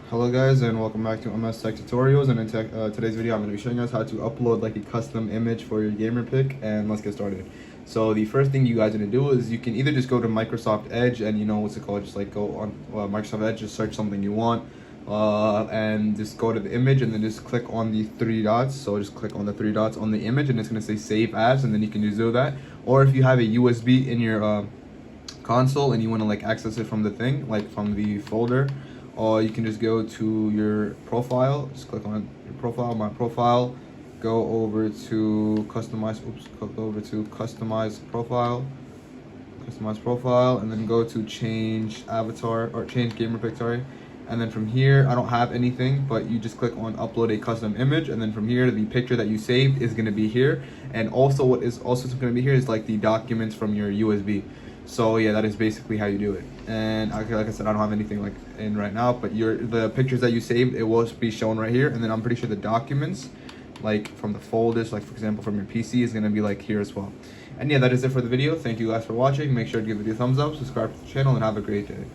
Hello guys, and welcome back to MS Tech Tutorials. And in today's video I'm going to be showing you guys how to upload like a custom image for your Gamerpic. And let's get started. So the first thing you guys are going to do is you can either just go to Microsoft Edge and just like go on Microsoft Edge, just search something you want, and just go to the image and then just click on the three dots. So just click on the three dots on the image and it's going to say save as, and then you can just do that. Or if you have a USB in your console and you want to like access it from the thing, like from the folder, or you can just go to your profile, just click on your profile, my profile, go over to customize profile, and then go to change avatar or change Gamerpic, sorry. And then from here, I don't have anything, but you just click on upload a custom image, and then from here the picture that you saved is going to be here. And also what is also going to be here is like the documents from your USB. So yeah, that is basically how you do it. And okay, like I said, I don't have anything like in right now, but the pictures that you saved, it will be shown right here. And then I'm pretty sure the documents, like from the folders, like for example from your PC, is gonna be like here as well. And yeah, that is it for the video. Thank you guys for watching. Make sure to give the video a thumbs up, subscribe to the channel, and have a great day.